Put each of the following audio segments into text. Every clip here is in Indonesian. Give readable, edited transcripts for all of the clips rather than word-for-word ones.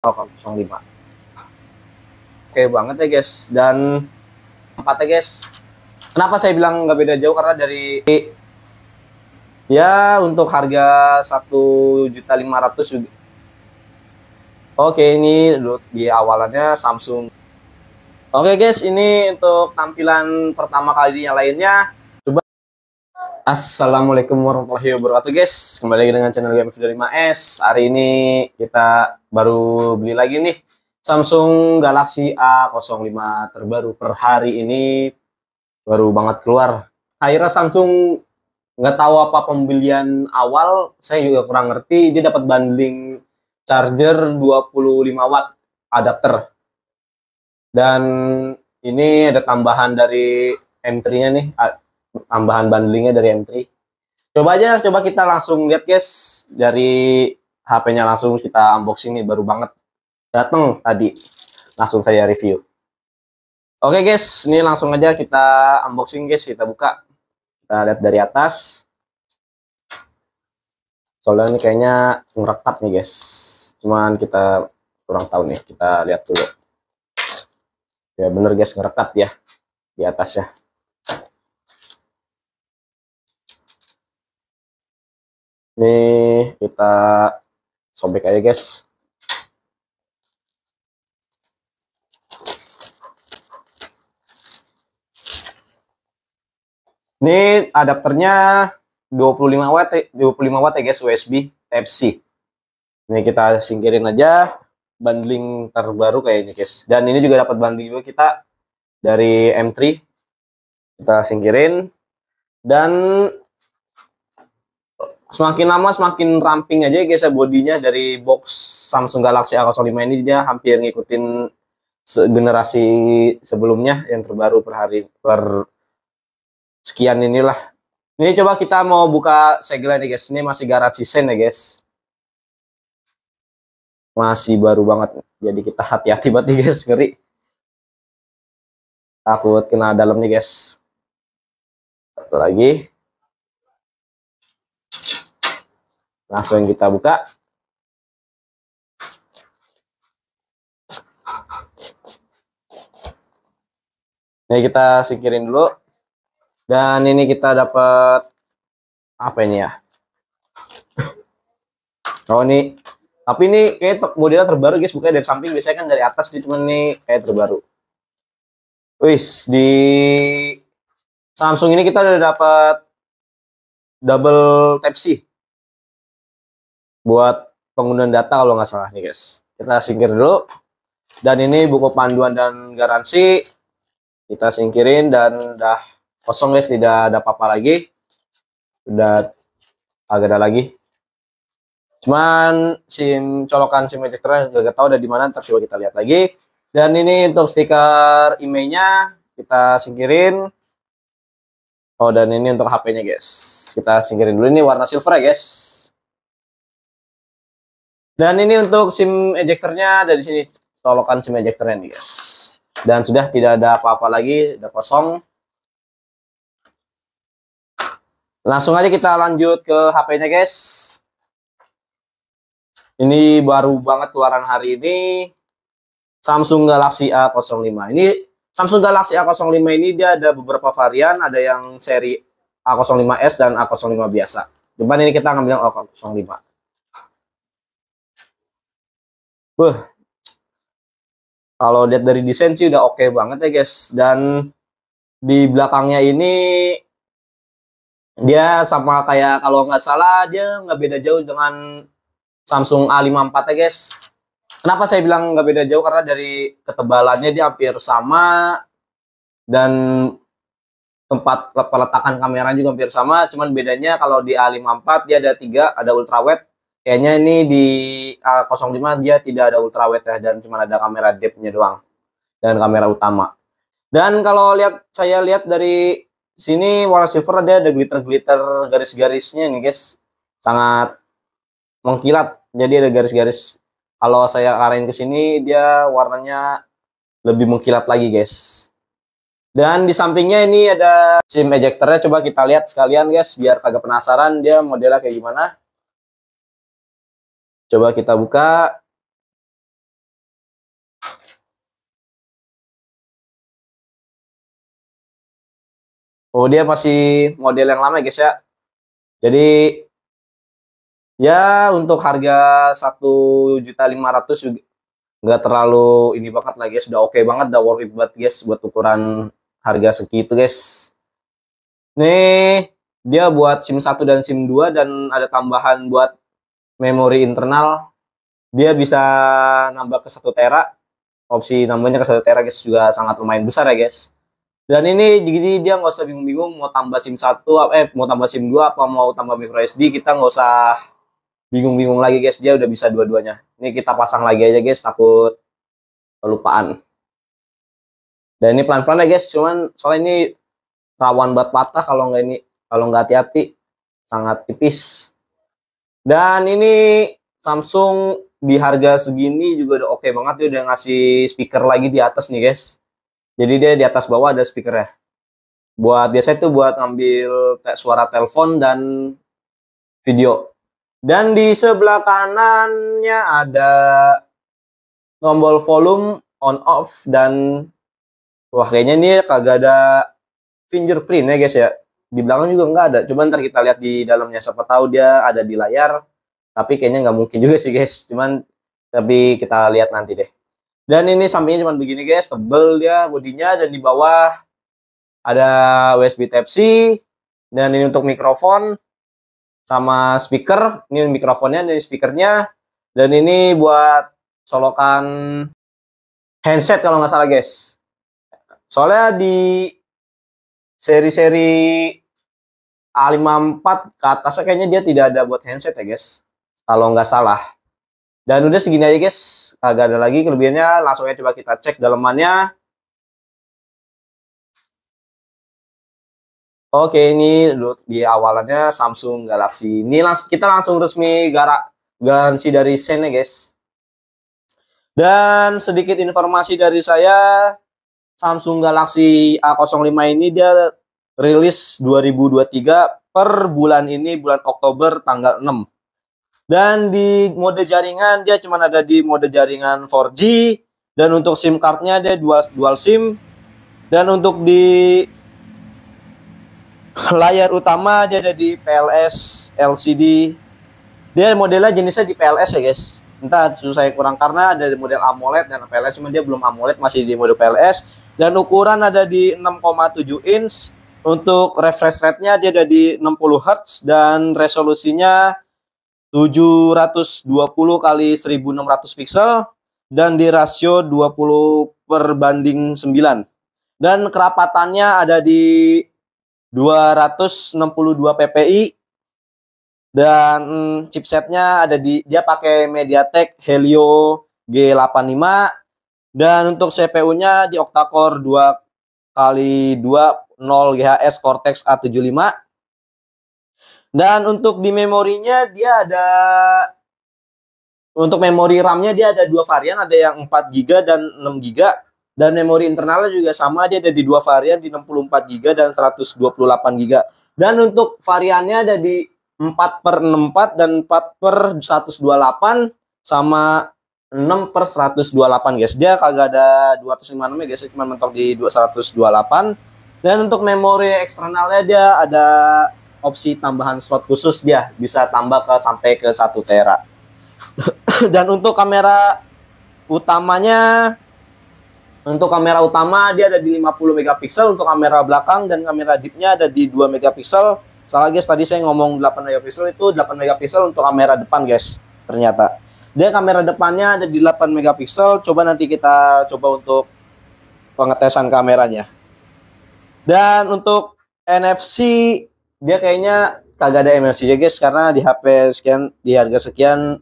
05. Oke banget ya guys. Dan tempatnya guys, kenapa saya bilang nggak beda jauh, karena dari ya untuk harga 1.500.000 juga. Oke, ini di awalannya Samsung. Oke guys, ini untuk tampilan pertama kalinya lainnya. Coba. Assalamualaikum warahmatullahi wabarakatuh guys. Kembali lagi dengan channel Game Video 5S. Hari ini kita baru beli lagi nih Samsung Galaxy A05 terbaru. Per hari ini baru banget keluar. Akhirnya Samsung nggak tahu apa pembelian awal, saya juga kurang ngerti. Dia dapat bundling charger 25 watt adapter. Dan ini ada tambahan dari M3-nya nih, tambahan bundlingnya dari M3. Coba kita langsung lihat guys, dari HP-nya langsung kita unboxing nih, baru banget datang tadi, langsung saya review. Oke guys, ini langsung aja kita unboxing guys, kita buka, kita lihat dari atas. Soalnya ini kayaknya ngerekat nih guys, cuman kita kurang tahu nih, kita lihat dulu. Ya bener guys, ngerekat ya di atasnya. Ini kita sobek aja guys. Ini adapternya 25 watt ya guys, USB Type-C. Ini kita singkirin aja, bundling terbaru kayaknya guys. Dan ini juga dapat bundling juga kita dari M3. Kita singkirin, dan semakin lama semakin ramping aja guys ya bodinya. Dari box Samsung Galaxy A05 ini dia hampir ngikutin generasi sebelumnya yang terbaru per sekian inilah. Ini coba kita mau buka segel nih guys. Ini masih garansi sen ya guys. Masih baru banget. Jadi kita hati-hati banget nih guys, ngeri. Takut kena dalam nih guys. Satu lagi. Langsung kita buka. Ini kita singkirin dulu. Dan ini kita dapat apa ini ya? Oh ini, tapi ini kayak modelnya terbaru guys, bukannya dari samping, biasanya kan dari atas, dia cuman ini kayak terbaru. Wis, di Samsung ini kita udah dapat double Type-C buat penggunaan data kalau nggak salah nih guys. Kita singkir dulu. Dan ini buku panduan dan garansi kita singkirin, dan udah kosong guys, tidak ada apa-apa lagi. Udah agak ada lagi. Cuman colokan SIM ejector gak tahu ada di mana, ntar coba kita lihat lagi. Dan ini untuk stiker emailnya kita singkirin. Oh, dan ini untuk HP-nya guys. Kita singkirin dulu, ini warna silver ya guys. Dan ini untuk SIM ejectornya dari sini, colokan SIM ejectornya nih guys. Dan sudah tidak ada apa-apa lagi, udah kosong. Langsung aja kita lanjut ke HP-nya guys. Ini baru banget keluaran hari ini, Samsung Galaxy A05. Ini Samsung Galaxy A05 ini dia ada beberapa varian, ada yang seri A05s dan A05 biasa. Cuman ini kita ngambil yang A05. Kalau lihat dari desain sih udah oke banget ya guys. Dan di belakangnya ini dia sama kayak, kalau nggak salah dia nggak beda jauh dengan Samsung A54 ya guys. Kenapa saya bilang nggak beda jauh, karena dari ketebalannya dia hampir sama, dan tempat peletakan kamera juga hampir sama. Cuman bedanya kalau di A54 dia ada 3, ada ultrawide. Kayaknya ini di A05 dia tidak ada ultrawide ya, dan cuma ada kamera depth-nya doang dan kamera utama. Dan kalau saya lihat dari sini warna silver, ada glitter-glitter garis-garisnya nih guys. Sangat mengkilat. Jadi ada garis-garis. Kalau saya arahin ke sini dia warnanya lebih mengkilat lagi guys. Dan di sampingnya ini ada SIM ejectornya. Coba kita lihat sekalian guys, biar kagak penasaran dia modelnya kayak gimana. Coba kita buka. Oh, dia masih model yang lama guys ya. Jadi ya untuk harga 1.500.000 juga nggak terlalu ini banget lah guys, udah oke banget, udah worth it banget guys buat ukuran harga segitu guys. Nih dia buat SIM 1 dan SIM 2 dan ada tambahan buat memori internal. Dia bisa nambah ke 1 tera. Opsi nambahnya ke 1 tera guys juga sangat lumayan besar ya guys. Dan ini jadi dia nggak usah bingung-bingung mau tambah SIM 1 mau tambah SIM 2 apa mau tambah micro SD, kita nggak usah bingung-bingung lagi guys, dia udah bisa dua-duanya. Ini kita pasang lagi aja guys, takut kelupaan. Dan ini pelan-pelan ya guys, cuman soalnya ini rawan buat patah kalau nggak hati-hati, sangat tipis. Dan ini Samsung di harga segini juga udah oke banget, dia udah ngasih speaker lagi di atas nih guys. Jadi dia di atas bawah ada speakernya. Buat biasa itu buat ngambil suara telepon dan video. Dan di sebelah kanannya ada tombol volume on off dan wah kayaknya ini kagak ada fingerprint ya guys ya. Di belakang juga nggak ada. Coba ntar kita lihat di dalamnya, siapa tahu dia ada di layar. Tapi kayaknya nggak mungkin juga sih guys. Cuman tapi kita lihat nanti deh. Dan ini sampingnya cuma begini guys, tebel dia bodinya, dan di bawah ada USB Type-C, dan ini untuk mikrofon sama speaker. Ini mikrofonnya, ini speakernya, dan ini buat colokan handset kalau nggak salah guys. Soalnya di seri-seri A54 ke atasnya kayaknya dia tidak ada buat handset ya guys, kalau nggak salah. Dan udah segini aja guys, agak ada lagi kelebihannya. Langsung aja coba kita cek dalemannya. Oke, ini di awalannya Samsung Galaxy. Ini kita langsung resmi garansi dari Sen ya guys. Dan sedikit informasi dari saya, Samsung Galaxy A05 ini dia rilis 2023 per bulan ini, bulan Oktober tanggal 6. Dan di mode jaringan dia cuma ada di mode jaringan 4G, dan untuk SIM cardnya dia dual SIM. Dan untuk di layar utama dia ada di PLS LCD. Dia modelnya jenisnya di PLS ya guys. Entah susah kurang karena ada di model AMOLED dan PLS, cuma dia belum AMOLED, masih di mode PLS. Dan ukuran ada di 6,7 inch. Untuk refresh rate-nya dia ada di 60 Hz dan resolusinya 720 kali 1600 pixel dan di rasio 20/9. Dan kerapatannya ada di 262 ppi, dan chipsetnya ada dia pakai MediaTek Helio G85, dan untuk CPU-nya di octa-core 2x2 0 GHz Cortex A75. Dan untuk di memorinya dia ada, untuk memori RAM-nya dia ada dua varian, ada yang 4 GB dan 6 GB. Dan memori internalnya juga sama, dia ada di dua varian, di 64 GB dan 128 GB. Dan untuk variannya ada di 4/64 dan 4/128 sama 6/128 guys. Dia kagak ada 256 ya guys, cuma mentok di 128. Dan untuk memori eksternalnya dia ada opsi tambahan slot khusus, dia bisa tambah sampai ke 1 tera. Dan untuk kamera utamanya, untuk kamera utama dia ada di 50 megapiksel untuk kamera belakang, dan kamera deepnya ada di 2 megapiksel. Salah guys, tadi saya ngomong 8 megapiksel, itu 8 megapiksel untuk kamera depan guys. Ternyata dia kamera depannya ada di 8 megapiksel. Coba nanti kita coba untuk pengetesan kameranya. Dan untuk NFC dia kayaknya kagak ada NFC ya guys, karena di HP sekian, di harga sekian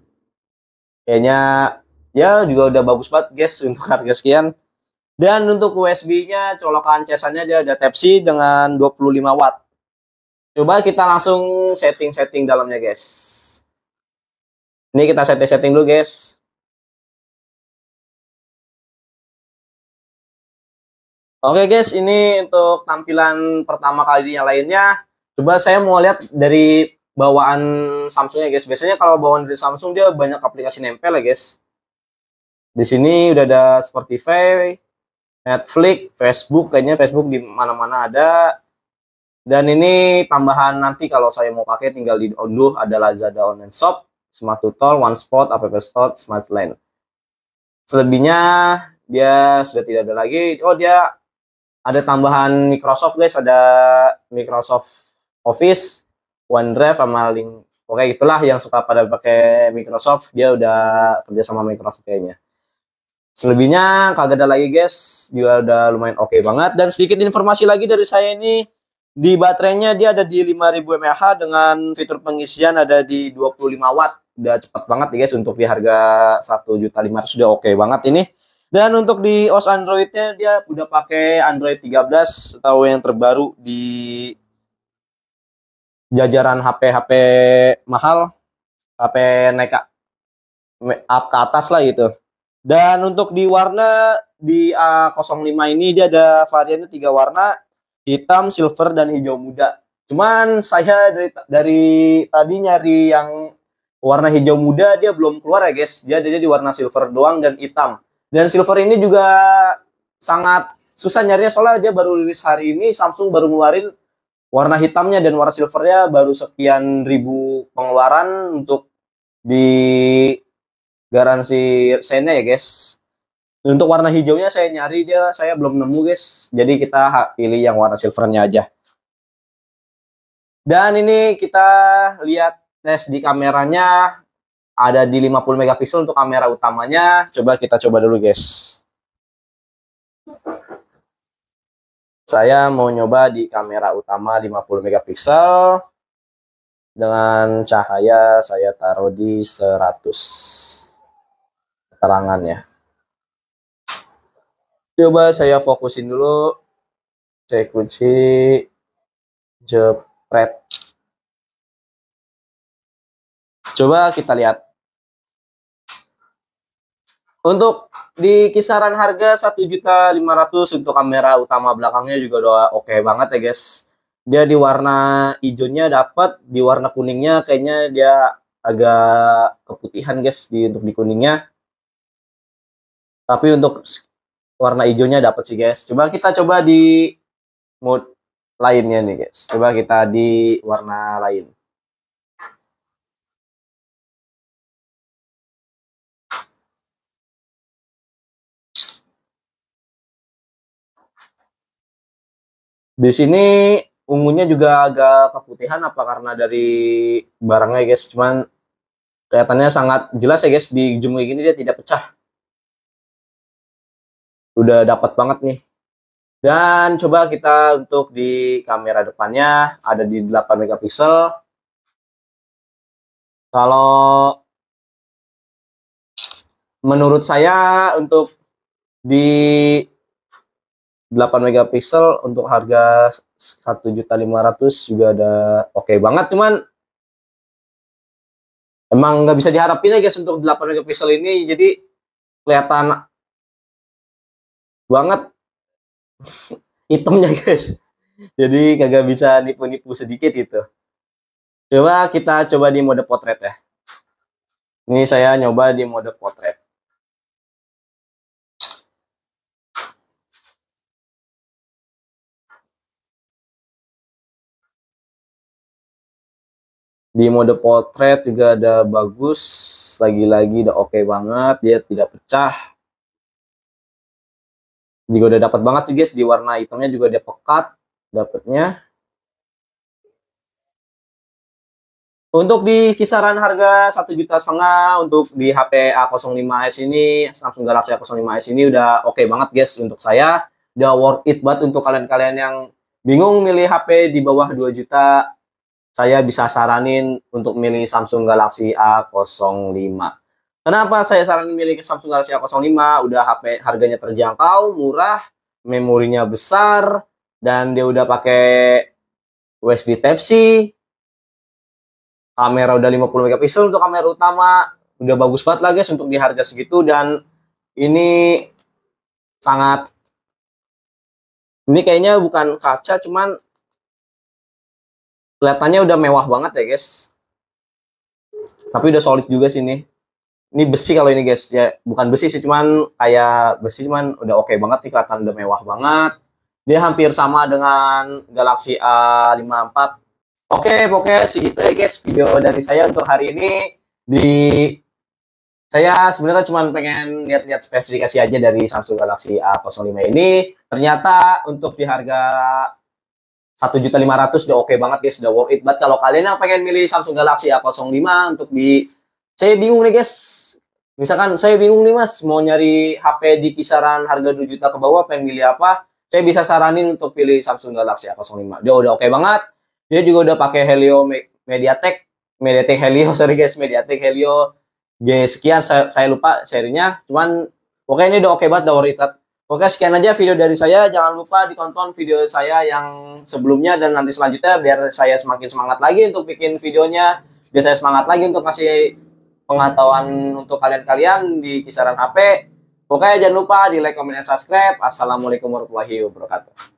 kayaknya ya juga udah bagus banget guys untuk harga sekian. Dan untuk USB-nya, colokan casannya dia ada Type-C dengan 25 watt. Coba kita langsung setting-setting dalamnya guys. Ini kita setting-setting dulu guys. Oke guys, ini untuk tampilan pertama kalinya lainnya. Coba saya mau lihat dari bawaan Samsungnya guys. Biasanya kalau bawaan dari Samsung dia banyak aplikasi nempel ya guys. Di sini udah ada Spotify, Netflix, Facebook, kayaknya Facebook di mana-mana ada. Dan ini tambahan nanti kalau saya mau pakai tinggal diunduh, ada Lazada Online Shop, Smart Tutor, OneSpot, App Store, Smart Line. Selebihnya dia sudah tidak ada lagi. Oh, dia ada tambahan Microsoft guys, ada Microsoft Office, OneDrive sama link. Oke, itulah yang suka pada pakai Microsoft, dia udah kerja sama Microsoft kayaknya. Selebihnya kagak ada lagi guys, juga udah lumayan oke banget. Dan sedikit informasi lagi dari saya ini, di baterainya dia ada di 5000 mAh dengan fitur pengisian ada di 25 watt. Udah cepet banget guys untuk di harga 1.500.000 sudah oke banget ini. Dan untuk di OS Androidnya dia udah pakai Android 13 atau yang terbaru di jajaran HP-HP mahal, HP naik up ke atas lah gitu. Dan untuk di warna di A05 ini dia ada variannya 3 warna, hitam, silver, dan hijau muda. Cuman saya dari tadi nyari yang warna hijau muda dia belum keluar ya guys. Dia ada di warna silver doang dan hitam. Dan silver ini juga sangat susah nyarinya soalnya dia baru rilis hari ini. Samsung baru ngeluarin warna hitamnya dan warna silvernya baru sekian ribu pengeluaran untuk di garansi saya ya guys. Untuk warna hijaunya saya nyari saya belum nemu guys. Jadi kita pilih yang warna silvernya aja. Dan ini kita lihat tes di kameranya ada di 50 megapiksel untuk kamera utamanya. Coba kita coba dulu guys. Saya mau nyoba di kamera utama 50 megapiksel dengan cahaya saya taruh di 100 keterangannya. Coba saya fokusin dulu. Saya kunci, jepret. Coba kita lihat. Untuk di kisaran harga 1.500.000 untuk kamera utama belakangnya juga udah oke banget ya guys. Dia di warna hijaunya dapat, di warna kuningnya kayaknya dia agak keputihan guys untuk di kuningnya. Tapi untuk warna hijaunya dapat sih guys. Coba kita coba di mode lainnya nih guys. Coba kita di warna lain. Di sini ungunya juga agak keputihan apa karena dari barangnya guys. Cuman kelihatannya sangat jelas ya guys, di zoom kayak gini dia tidak pecah. Udah dapat banget nih. Dan coba kita untuk di kamera depannya ada di 8 megapiksel. Kalau menurut saya untuk di 8 megapiksel untuk harga 1.500.000 juga ada oke banget. Cuman emang nggak bisa diharapin ya guys untuk 8 megapiksel ini, jadi kelihatan banget hitamnya guys. Jadi kagak bisa nipu-nipu sedikit gitu. Coba kita coba di mode potret ya. Ini saya nyoba di mode potret. Di mode potret juga ada bagus, lagi-lagi udah oke banget, dia tidak pecah. Juga udah dapat banget sih guys, di warna hitamnya juga dia pekat dapatnya. Untuk di kisaran harga 1,5 juta untuk di HP A05s ini, Samsung Galaxy A05s ini udah oke banget guys untuk saya. Udah worth it banget untuk kalian-kalian yang bingung milih HP di bawah 2 juta. Saya bisa saranin untuk milih Samsung Galaxy A05. Kenapa saya saranin milih Samsung Galaxy A05? Udah HP harganya terjangkau, murah, memorinya besar, dan dia udah pakai USB Type-C. Kamera udah 50 megapiksel untuk kamera utama. Udah bagus banget lah guys untuk di harga segitu. Dan ini sangat, ini kayaknya bukan kaca, cuman kelihatannya udah mewah banget ya guys. Tapi udah solid juga sih ini. Ini besi kalau ini guys ya, bukan besi sih, cuman kayak besi, cuman udah oke banget nih, kelihatan udah mewah banget. Dia hampir sama dengan Galaxy A54. Oke, pokoknya segitu ya guys video dari saya untuk hari ini. Saya sebenarnya cuma pengen lihat-lihat spesifikasi aja dari Samsung Galaxy A05 ini. Ternyata untuk di harga 1.500.000 udah oke banget guys, udah worth it banget. Kalau kalian yang pengen milih Samsung Galaxy A05 untuk saya bingung nih guys. Misalkan saya bingung nih mas, mau nyari HP di kisaran harga 2 juta ke bawah, pengen milih apa? Saya bisa saranin untuk pilih Samsung Galaxy A05. Dia udah oke banget. Dia juga udah pakai Helio MediaTek Helio, sorry guys, MediaTek Helio G sekian, saya lupa serinya. Cuman pokoknya ini udah oke banget, udah worth it. Oke, sekian aja video dari saya. Jangan lupa ditonton video saya yang sebelumnya dan nanti selanjutnya biar saya semakin semangat lagi untuk bikin videonya. Biar saya semangat lagi untuk kasih pengetahuan untuk kalian-kalian di kisaran HP. Pokoknya jangan lupa di like, comment, dan subscribe. Assalamualaikum warahmatullahi wabarakatuh.